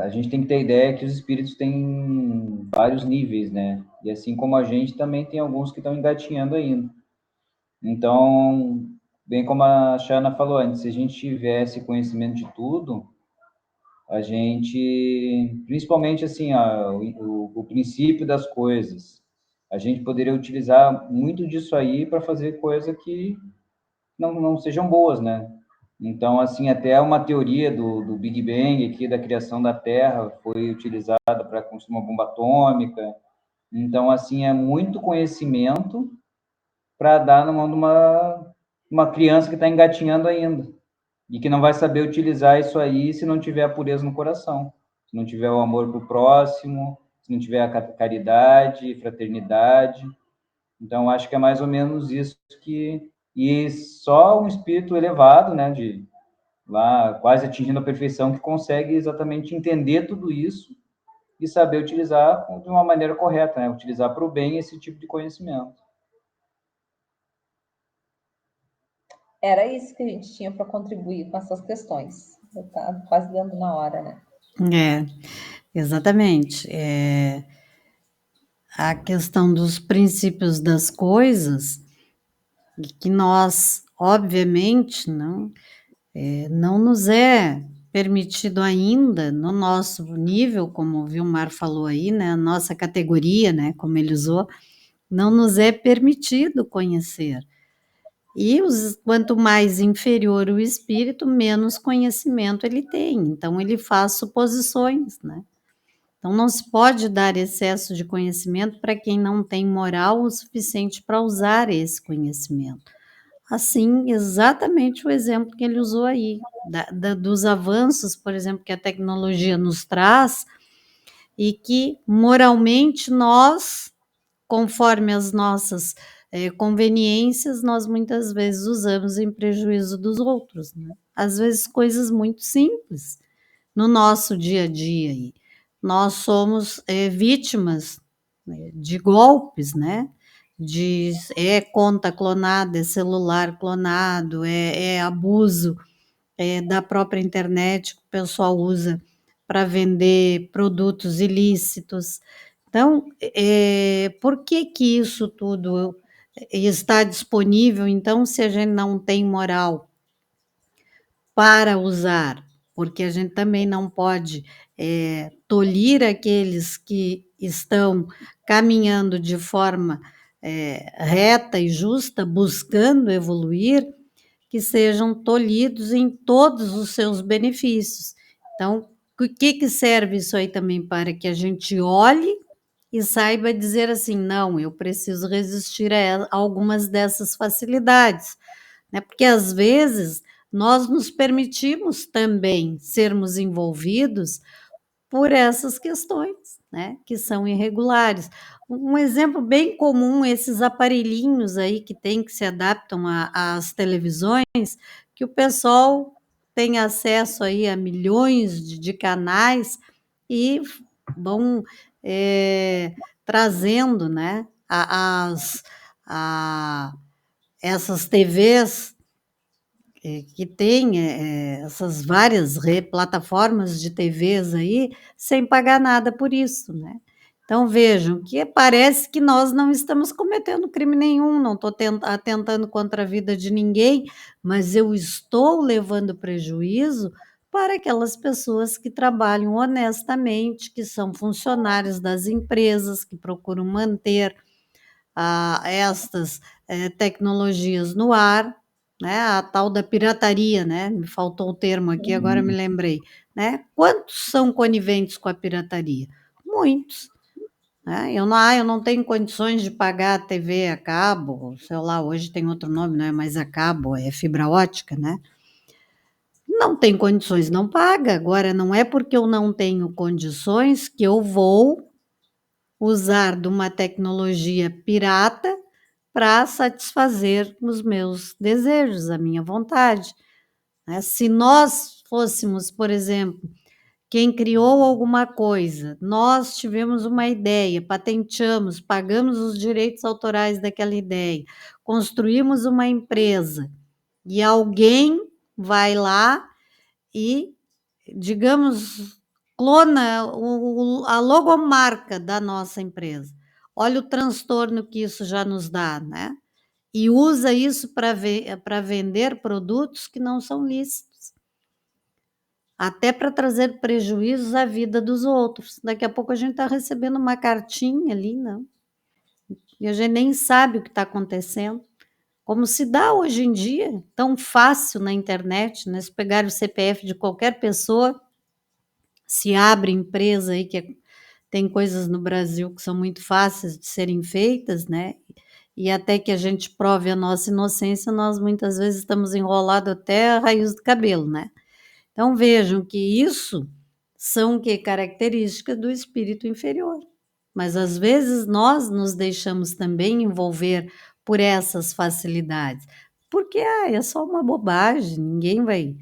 a gente tem que ter ideia que os espíritos têm vários níveis, né? E assim como a gente também tem alguns que estão engatinhando ainda. Então, bem como a Shana falou antes, se a gente tivesse conhecimento de tudo, a gente, principalmente assim, o princípio das coisas, a gente poderia utilizar muito disso aí para fazer coisa que não sejam boas, né? Então, assim, até uma teoria do Big Bang aqui, da criação da Terra, foi utilizada para construir uma bomba atômica. Então, assim, é muito conhecimento para dar na mão de uma criança que está engatinhando ainda e que não vai saber utilizar isso aí se não tiver a pureza no coração, se não tiver o amor para o próximo, se não tiver a caridade, fraternidade. Então, acho que é mais ou menos isso e só um espírito elevado, né, de lá quase atingindo a perfeição, que consegue exatamente entender tudo isso e saber utilizar de uma maneira correta, né, utilizar para o bem esse tipo de conhecimento. Era isso que a gente tinha para contribuir com essas questões. Está quase dando na hora, né? Exatamente. A questão dos princípios das coisas, que nós, obviamente, não nos é permitido ainda, no nosso nível, como o Vilmar falou aí, né, a nossa categoria, né, como ele usou, não nos é permitido conhecer. E quanto mais inferior o espírito, menos conhecimento ele tem. Então, ele faz suposições, né? Então, não se pode dar excesso de conhecimento para quem não tem moral o suficiente para usar esse conhecimento. Assim, exatamente o exemplo que ele usou aí, dos avanços, por exemplo, que a tecnologia nos traz, e que moralmente nós, conforme as nossas conveniências, nós muitas vezes usamos em prejuízo dos outros, né? Às vezes coisas muito simples no nosso dia a dia. Aí. Nós somos vítimas de golpes, né? De conta clonada, é celular clonado, é abuso da própria internet que o pessoal usa para vender produtos ilícitos. Então, por que isso tudo está disponível, então, se a gente não tem moral para usar? Porque a gente também não pode tolir aqueles que estão caminhando de forma reta e justa, buscando evoluir, que sejam tolhidos em todos os seus benefícios. Então, o que serve isso aí também? Para que a gente olhe e saiba dizer assim, não, eu preciso resistir a algumas dessas facilidades, né? Porque às vezes nós nos permitimos também sermos envolvidos por essas questões, né, que são irregulares. Um exemplo bem comum, esses aparelhinhos aí que se adaptam às televisões, que o pessoal têm acesso aí a milhões de canais e vão trazendo, né, essas TVs que tem essas várias plataformas de TVs aí, sem pagar nada por isso, né? Então, vejam que parece que nós não estamos cometendo crime nenhum, não estou atentando contra a vida de ninguém, mas eu estou levando prejuízo para aquelas pessoas que trabalham honestamente, que são funcionários das empresas, que procuram manter estas tecnologias no ar, né? A tal da pirataria, né? Me faltou o termo aqui, agora me lembrei, né? Quantos são coniventes com a pirataria? Muitos. Né? Eu não tenho condições de pagar a TV a cabo, sei lá, hoje tem outro nome, não é mais a cabo, é fibra ótica, né? Não tem condições, não paga. Agora, não é porque eu não tenho condições que eu vou usar de uma tecnologia pirata para satisfazer os meus desejos, a minha vontade. Né? Se nós fôssemos, por exemplo, quem criou alguma coisa, nós tivemos uma ideia, patenteamos, pagamos os direitos autorais daquela ideia, construímos uma empresa e alguém vai lá e, digamos, clona a logomarca da nossa empresa. Olha o transtorno que isso já nos dá, né? E usa isso para vender produtos que não são lícitos, até para trazer prejuízos à vida dos outros. Daqui a pouco a gente está recebendo uma cartinha ali, não? E a gente nem sabe o que está acontecendo. Como se dá hoje em dia, tão fácil na internet, né? Se pegar o CPF de qualquer pessoa, se abre empresa aí que tem coisas no Brasil que são muito fáceis de serem feitas, né? E até que a gente prove a nossa inocência, nós muitas vezes estamos enrolados até a raiz do cabelo, né? Então vejam que isso são que características do espírito inferior. Mas às vezes nós nos deixamos também envolver por essas facilidades. Porque é só uma bobagem, ninguém vai.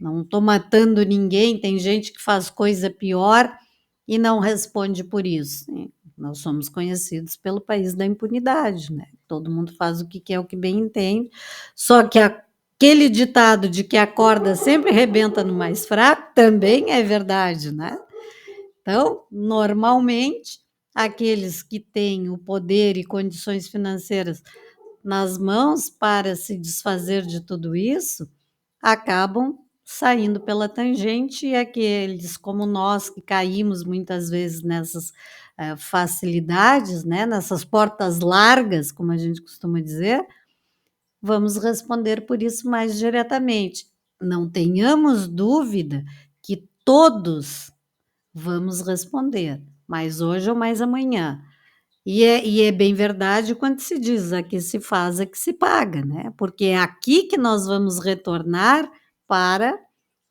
Não estou matando ninguém, tem gente que faz coisa pior e não responde por isso. Nós somos conhecidos pelo país da impunidade, né? Todo mundo faz o que quer, o que bem entende. Só que aquele ditado de que a corda sempre rebenta no mais fraco também é verdade, né? Então, normalmente, aqueles que têm o poder e condições financeiras nas mãos para se desfazer de tudo isso, acabam saindo pela tangente, e aqueles como nós que caímos muitas vezes nessas facilidades, né, nessas portas largas, como a gente costuma dizer, vamos responder por isso mais diretamente. Não tenhamos dúvida que todos vamos responder, mais hoje ou mais amanhã. E é bem verdade quando se diz: aqui se faz, aqui se paga, né? Porque é aqui que nós vamos retornar para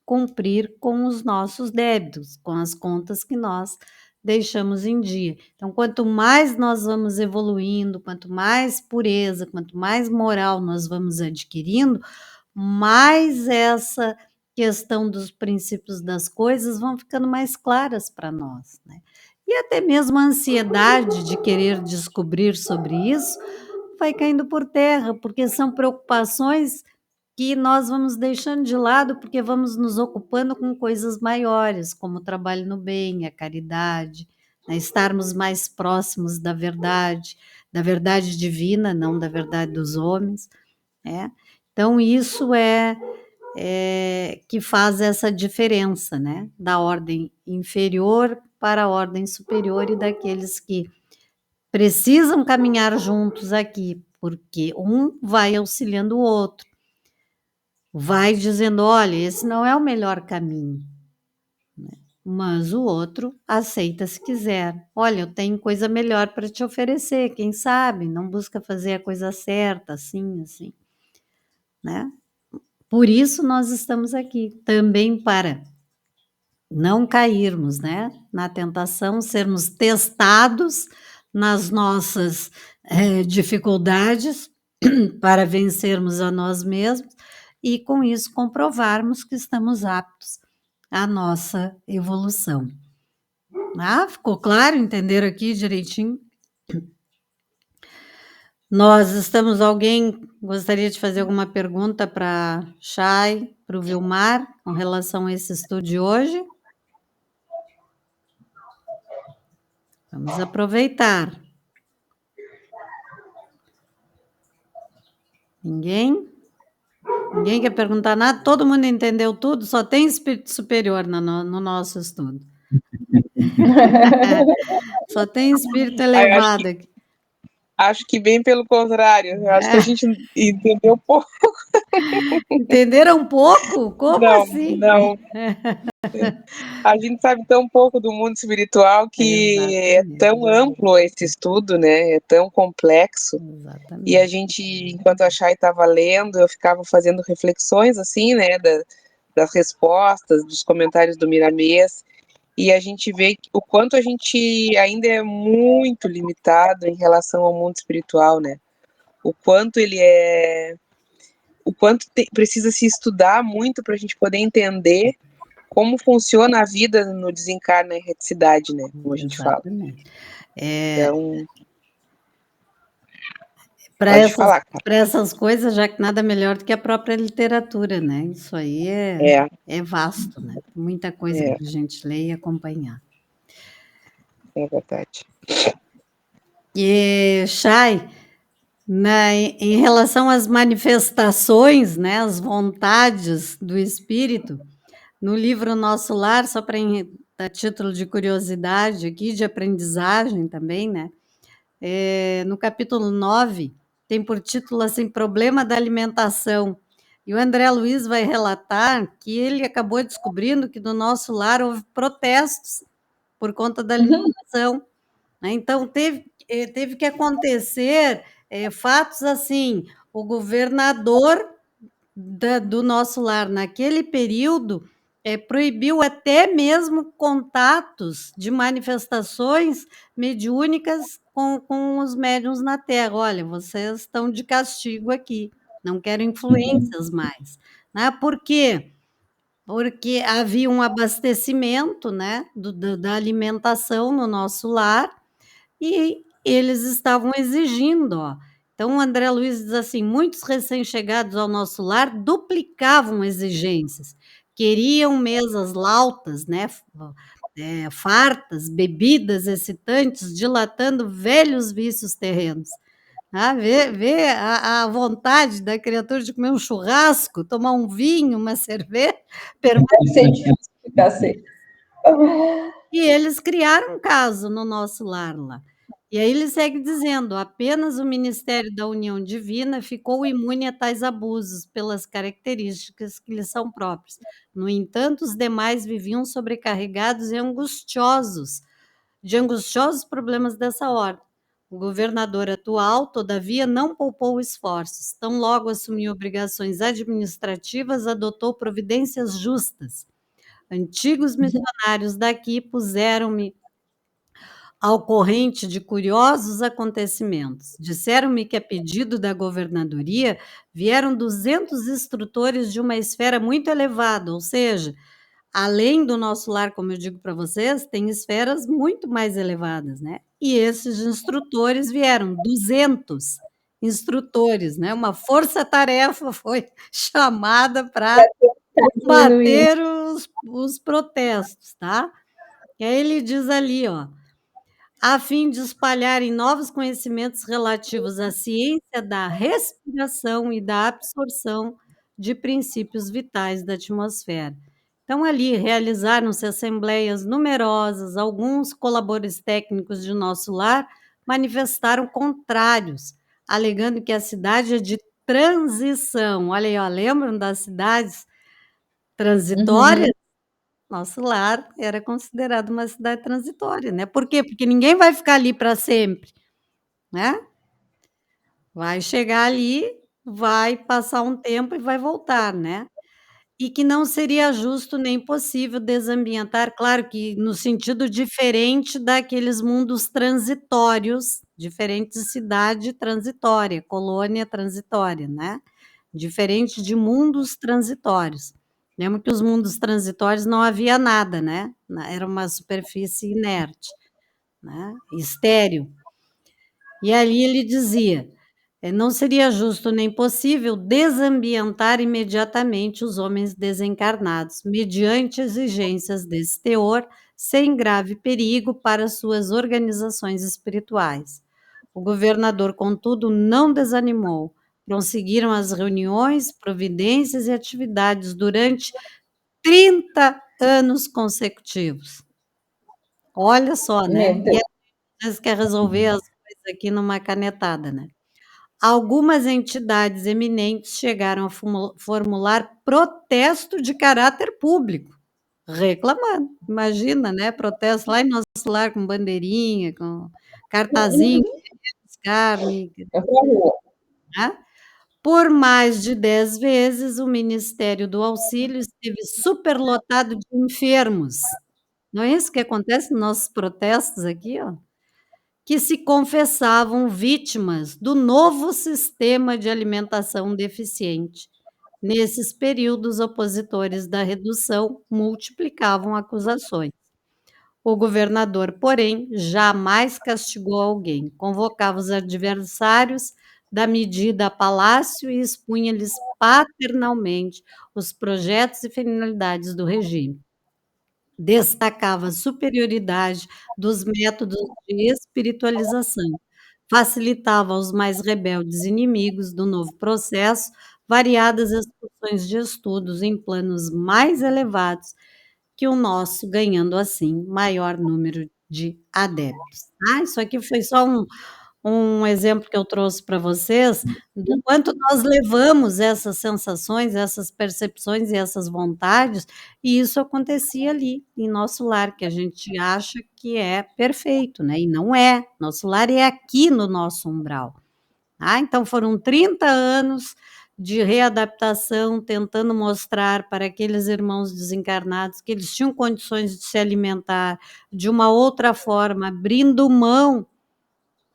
cumprir com os nossos débitos, com as contas que nós deixamos em dia. Então, quanto mais nós vamos evoluindo, quanto mais pureza, quanto mais moral nós vamos adquirindo, mais essa questão dos princípios das coisas vão ficando mais claras para nós, né? E até mesmo a ansiedade de querer descobrir sobre isso vai caindo por terra, porque são preocupações que nós vamos deixando de lado, porque vamos nos ocupando com coisas maiores, como o trabalho no bem, a caridade, né? Estarmos mais próximos da verdade divina, não da verdade dos homens, né? Então, isso é que faz essa diferença, né? Da ordem inferior para a ordem superior e daqueles que precisam caminhar juntos aqui, porque um vai auxiliando o outro, vai dizendo: olha, esse não é o melhor caminho, né? Mas o outro aceita se quiser. Olha, eu tenho coisa melhor para te oferecer, quem sabe? Não busca fazer a coisa certa, assim, né? Por isso nós estamos aqui, também para não cairmos, né, na tentação, sermos testados nas nossas dificuldades para vencermos a nós mesmos e, com isso, comprovarmos que estamos aptos à nossa evolução. Ficou claro? Entenderam aqui direitinho? Nós estamos... Alguém gostaria de fazer alguma pergunta para Chay, para o Vilmar, com relação a esse estudo de hoje? Vamos aproveitar. Ninguém? Ninguém quer perguntar nada? Todo mundo entendeu tudo? Só tem espírito superior no nosso estudo. Só tem espírito elevado aqui. Acho que bem pelo contrário. Eu acho que a gente entendeu pouco. Entenderam pouco? Como não, assim? Não. A gente sabe tão pouco do mundo espiritual que é tão amplo esse estudo, né? É tão complexo. Exatamente. E a gente, enquanto a Chay estava lendo, eu ficava fazendo reflexões, assim, né? Das respostas, dos comentários do Miramês. E a gente vê o quanto a gente ainda é muito limitado em relação ao mundo espiritual, né? O quanto ele é... O quanto precisa se estudar muito para a gente poder entender como funciona a vida no desencarne e erreticidade, né? Como a gente fala. Então... Para essas coisas, já que nada melhor do que a própria literatura, né? Isso aí é vasto, né? Muita coisa para a gente ler e acompanhar. É verdade. E, Chay, em relação às manifestações, né, as vontades do espírito, no livro Nosso Lar, só para a título de curiosidade aqui, de aprendizagem também, né? No capítulo 9, tem por título assim, Problema da Alimentação. E o André Luiz vai relatar que ele acabou descobrindo que no nosso lar houve protestos por conta da alimentação. Né? Então, teve que acontecer fatos assim, o governador do nosso lar, naquele período, proibiu até mesmo contatos de manifestações mediúnicas com os médiuns na Terra. Olha, vocês estão de castigo aqui, não quero influências mais. Né? Por quê? Porque havia um abastecimento, né, da alimentação no nosso lar, e eles estavam exigindo, ó. Então, o André Luiz diz assim: muitos recém-chegados ao nosso lar duplicavam exigências, queriam mesas lautas, né, fartas, bebidas excitantes, dilatando velhos vícios terrenos. Vê a vontade da criatura de comer um churrasco, tomar um vinho, uma cerveja, e eles criaram um caso no nosso lar lá. E aí ele segue dizendo: apenas o Ministério da União Divina ficou imune a tais abusos pelas características que lhes são próprias. No entanto, os demais viviam sobrecarregados e de angustiosos problemas dessa ordem. O governador atual, todavia, não poupou esforços. Tão logo assumiu obrigações administrativas, adotou providências justas. Antigos missionários daqui puseram-me ao corrente de curiosos acontecimentos. Disseram-me que, a pedido da governadoria, vieram 200 instrutores de uma esfera muito elevada, ou seja, além do nosso lar, como eu digo para vocês, tem esferas muito mais elevadas, né? E esses instrutores vieram, 200 instrutores, né? Uma força-tarefa foi chamada para combater os protestos, tá? E aí ele diz ali, ó, a fim de espalharem novos conhecimentos relativos à ciência da respiração e da absorção de princípios vitais da atmosfera. Então, ali realizaram-se assembleias numerosas, alguns colaboradores técnicos de nosso lar manifestaram contrários, alegando que a cidade é de transição. Olha aí, ó, lembram das cidades transitórias? Nosso lar era considerado uma cidade transitória, né? Por quê? Porque ninguém vai ficar ali para sempre, né? Vai chegar ali, vai passar um tempo e vai voltar, né? E que não seria justo nem possível desambientar, claro que no sentido diferente daqueles mundos transitórios, diferente de cidade transitória, colônia transitória, né? diferente de mundos transitórios. Lembra que os mundos transitórios não havia nada, né? Era uma superfície inerte, né? Estéril. E ali ele dizia: não seria justo nem possível desambientar imediatamente os homens desencarnados, mediante exigências desse teor, sem grave perigo para suas organizações espirituais. O governador, contudo, não desanimou. Prosseguiram as reuniões, providências e atividades durante 30 anos consecutivos. Olha só, né? E às vezes quer resolver as coisas aqui numa canetada, né? Algumas entidades eminentes chegaram a formular protesto de caráter público, reclamando. Imagina, né? Protesto lá em nosso lar com bandeirinha, com cartazinho, carne. Né? Por mais de 10 vezes, o Ministério do Auxílio esteve superlotado de enfermos. Não é isso que acontece nos nossos protestos aqui, ó? Que se confessavam vítimas do novo sistema de alimentação deficiente. Nesses períodos, opositores da redução multiplicavam acusações. O governador, porém, jamais castigou alguém, convocava os adversários da medida a palácio e expunha-lhes paternalmente os projetos e finalidades do regime. Destacava a superioridade dos métodos de espiritualização, facilitava aos mais rebeldes inimigos do novo processo variadas excursões de estudos em planos mais elevados que o nosso, ganhando assim maior número de adeptos. Isso aqui foi só um exemplo que eu trouxe para vocês do quanto nós levamos essas sensações, essas percepções e essas vontades, e isso acontecia ali em nosso lar, que a gente acha que é perfeito, né? E não é. Nosso lar é aqui no nosso umbral. Então foram 30 anos de readaptação, tentando mostrar para aqueles irmãos desencarnados que eles tinham condições de se alimentar de uma outra forma, abrindo mão,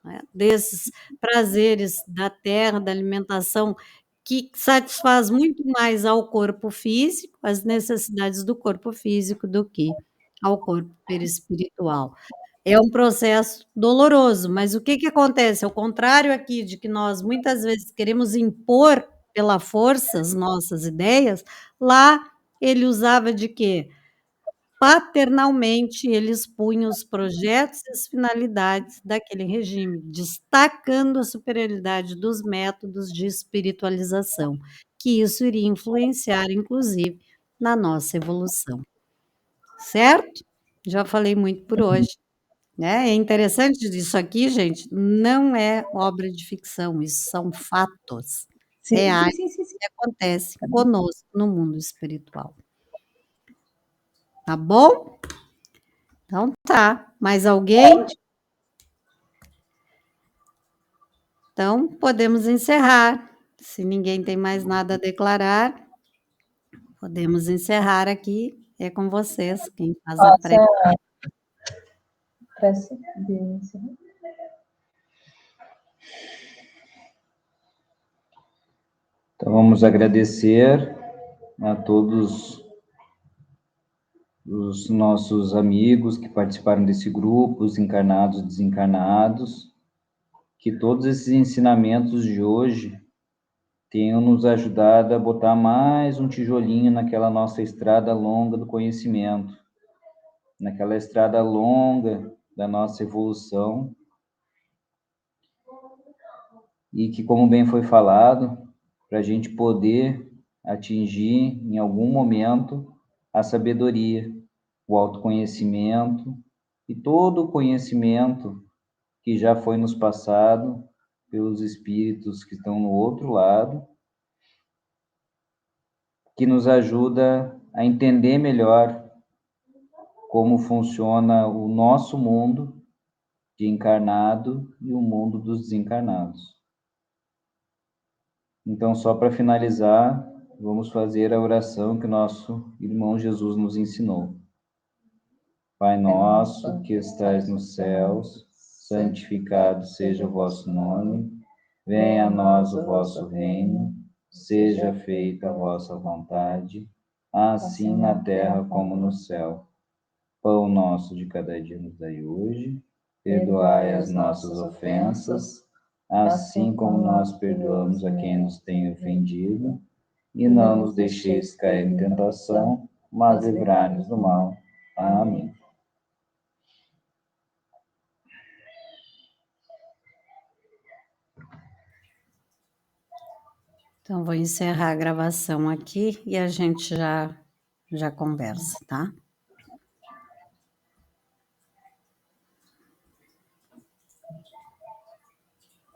né, desses prazeres da terra, da alimentação, que satisfaz muito mais ao corpo físico, as necessidades do corpo físico, do que ao corpo perispiritual. É um processo doloroso, mas o que acontece? Ao contrário aqui de que nós muitas vezes queremos impor pela força as nossas ideias, lá ele usava de quê? Paternalmente, ele expunha os projetos e as finalidades daquele regime, destacando a superioridade dos métodos de espiritualização, que isso iria influenciar, inclusive, na nossa evolução. Certo? Já falei muito por hoje. É interessante isso aqui, gente, não é obra de ficção, isso são fatos reais que acontecem conosco no mundo espiritual. Tá bom? Então tá. Mais alguém? Então podemos encerrar. Se ninguém tem mais nada a declarar, podemos encerrar aqui. É com vocês, quem faz a prece. Então, vamos agradecer a todos os nossos amigos que participaram desse grupo, os encarnados e desencarnados, que todos esses ensinamentos de hoje tenham nos ajudado a botar mais um tijolinho naquela nossa estrada longa do conhecimento, naquela estrada longa da nossa evolução, e que, como bem foi falado, para a gente poder atingir, em algum momento, a sabedoria, o autoconhecimento e todo o conhecimento que já foi nos passado pelos espíritos que estão no outro lado, que nos ajuda a entender melhor como funciona o nosso mundo de encarnado e o mundo dos desencarnados. Então, só para finalizar, vamos fazer a oração que nosso irmão Jesus nos ensinou. Pai nosso, que estais nos céus, santificado seja o vosso nome, venha a nós o vosso reino, seja feita a vossa vontade, assim na terra como no céu. Pão nosso de cada dia nos dai hoje, perdoai as nossas ofensas, assim como nós perdoamos a quem nos tem ofendido, e não nos deixeis cair em tentação, mas livrai-nos do mal. Amém. Então, vou encerrar a gravação aqui e a gente já conversa, tá?